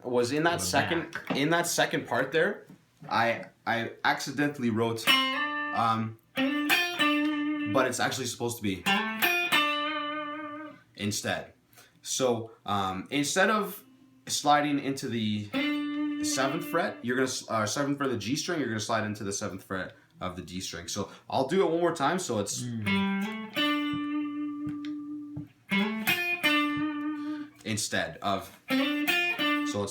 was in that second part there, I accidentally wrote, but it's actually supposed to be instead. So instead of sliding into the 7th fret, you're gonna 7th fret of the G string, you're gonna slide into the 7th fret of the D string. So I'll do it one more time. So it's instead of, so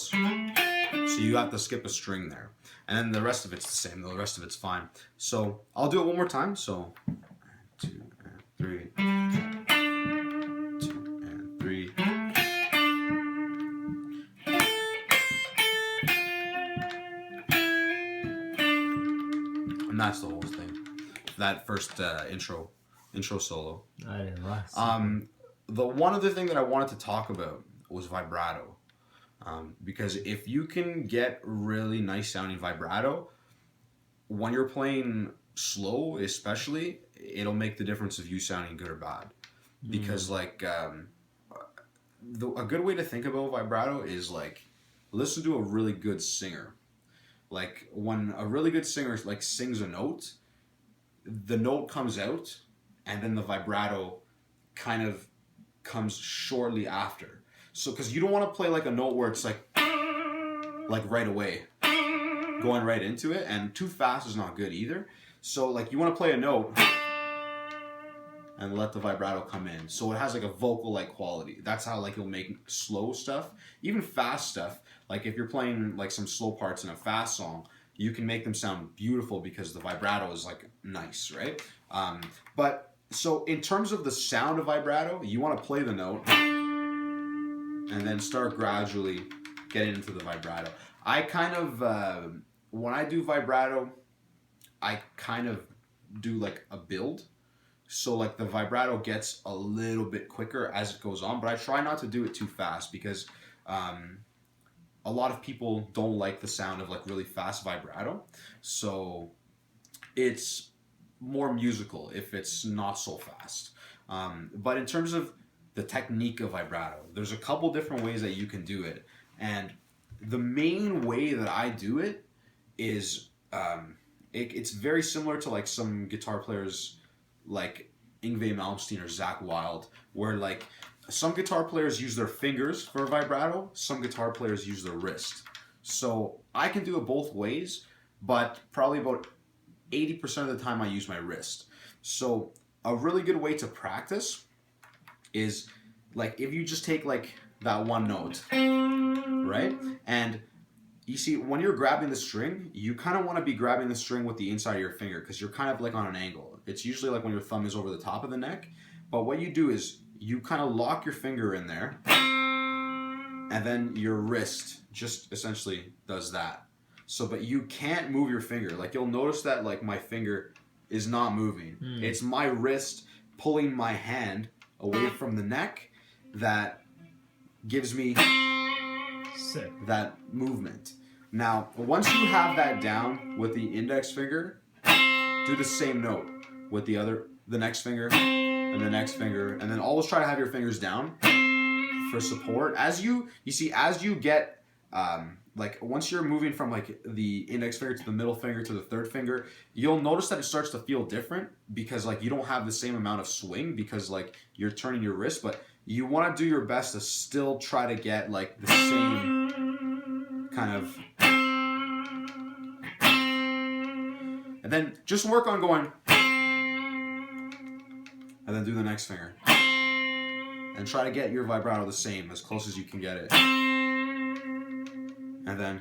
you have to skip a string there, and then the rest of it's the same. The rest of it's fine. So I'll do it one more time. So 2 and 3, 2 and 3. And that's the whole thing. That first intro solo. I didn't realize. The one other thing that I wanted to talk about was vibrato. Because if you can get really nice sounding vibrato, when you're playing slow especially, it'll make the difference of you sounding good or bad. Because like a good way to think about vibrato is like, listen to a really good singer. Like when a really good singer like sings a note, the note comes out and then the vibrato kind of comes shortly after. So because you don't want to play like a note where it's like right away going right into it, and too fast is not good either. So like you want to play a note and let the vibrato come in, so it has like a vocal like quality. That's how like you'll make slow stuff, even fast stuff. Like if you're playing like some slow parts in a fast song, you can make them sound beautiful because the vibrato is like nice, right? But so in terms of the sound of vibrato, you want to play the note and then start gradually getting into the vibrato. I kind of when I do vibrato, I kind of do like a build. So like the vibrato gets a little bit quicker as it goes on, but I try not to do it too fast because a lot of people don't like the sound of like really fast vibrato. So it's more musical if it's not so fast. But in terms of the technique of vibrato, there's a couple different ways that you can do it. And the main way that I do it is it's very similar to like some guitar players like Yngwie Malmsteen or Zakk Wylde, where like some guitar players use their fingers for vibrato, some guitar players use their wrist. So I can do it both ways, but probably about 80% of the time I use my wrist. So a really good way to practice is like if you just take like that one note, right? And you see when you're grabbing the string, you kind of want to be grabbing the string with the inside of your finger because you're kind of like on an angle. It's usually like when your thumb is over the top of the neck. But what you do is you kind of lock your finger in there and then your wrist just essentially does that. So, but you can't move your finger. Like you'll notice that like my finger is not moving. It's my wrist pulling my hand away from the neck that gives me that movement. Now, once you have that down with the index finger, do the same note with the next finger and the next finger, and then always try to have your fingers down for support. As you get like once you're moving from like the index finger to the middle finger to the third finger, you'll notice that it starts to feel different because like you don't have the same amount of swing because like you're turning your wrist, but you want to do your best to still try to get like the same kind of, and then just work on going and then do the next finger and try to get your vibrato the same, as close as you can get it. And then,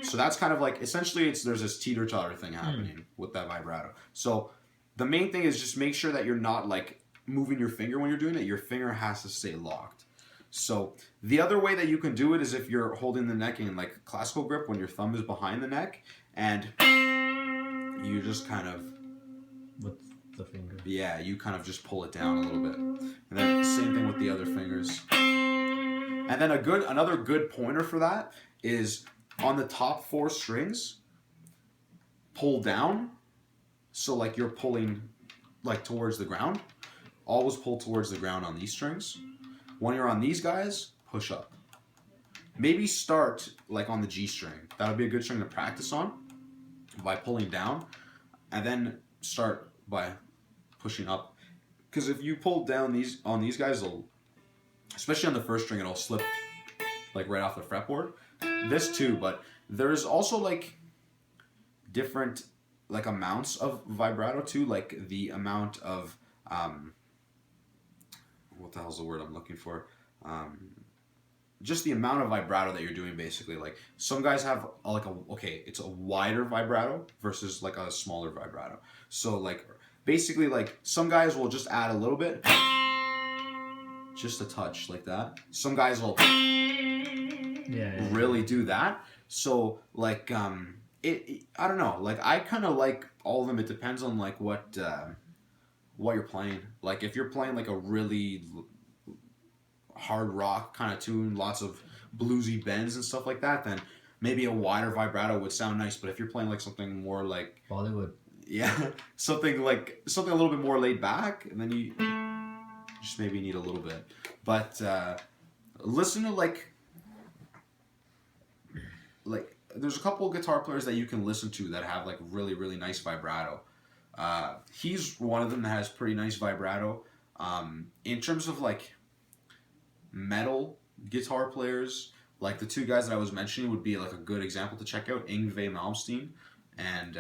so that's kind of like, essentially there's this teeter-totter thing happening with that vibrato. So the main thing is just make sure that you're not like moving your finger when you're doing it. Your finger has to stay locked. So the other way that you can do it is if you're holding the neck in like classical grip when your thumb is behind the neck and you just kind of, with the finger. Yeah, you kind of just pull it down a little bit. And then same thing with the other fingers. And then another good pointer for that is on the top 4 strings, pull down. So like you're pulling like towards the ground. Always pull towards the ground on these strings. When you're on these guys, push up. maybe start like on the G string. That would be a good string to practice on by pulling down, and then start by pushing up. Because if you pull down these guys, it'll, especially on the first string, it'll slip like right off the fretboard. This too, but there's also like different like amounts of vibrato too, like the amount of what the hell's the word I'm looking for? Just the amount of vibrato that you're doing, basically. Like some guys have it's a wider vibrato versus like a smaller vibrato. So like basically like some guys will just add a little bit, just a touch like that. Some guys will really do that. So like I don't know. Like I kind of like all of them. It depends on like what you're playing. Like if you're playing like a really hard rock kind of tune, lots of bluesy bends and stuff like that, then maybe a wider vibrato would sound nice. But if you're playing like something more like Bollywood, something a little bit more laid back, and then you just maybe need a little bit. But listen to like there's a couple of guitar players that you can listen to that have like really, really nice vibrato. He's one of them that has pretty nice vibrato. In terms of like metal guitar players, like the two guys that I was mentioning would be like a good example to check out: Yngwie Malmsteen and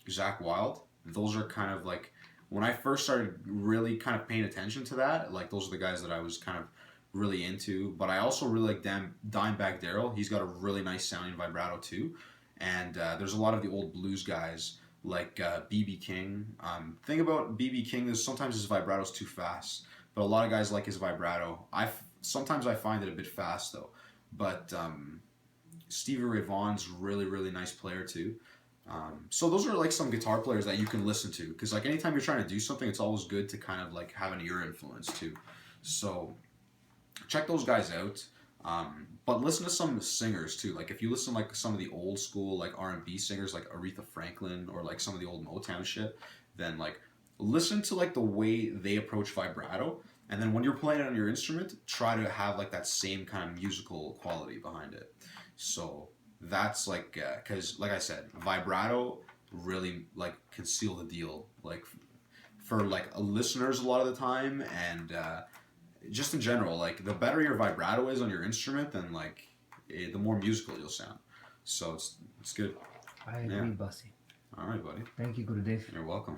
Zakk Wylde. Those are kind of like, when I first started really kind of paying attention to that, like those are the guys that I was kind of really into. But I also really like Dimebag Darrell. He's got a really nice sounding vibrato too. And there's a lot of the old blues guys like B.B. King. Thing about B.B. King is sometimes his vibrato's too fast, but a lot of guys like his vibrato. Sometimes I find it a bit fast though. But Stevie Ray Vaughan's really, really nice player too. So those are like some guitar players that you can listen to, because like anytime you're trying to do something, it's always good to kind of like have an ear influence too. So check those guys out. But listen to some singers too. Like if you listen like some of the old school like R&B singers like Aretha Franklin or like some of the old Motown shit, then like listen to like the way they approach vibrato, and then when you're playing it on your instrument, try to have like that same kind of musical quality behind it. So that's like, because like I said, vibrato really like can seal the deal, like for like listeners a lot of the time, and just in general, like the better your vibrato is on your instrument, then like the more musical you'll sound. So it's good. I agree, Bossy. All right, buddy. Thank you, Gurudev. You're welcome.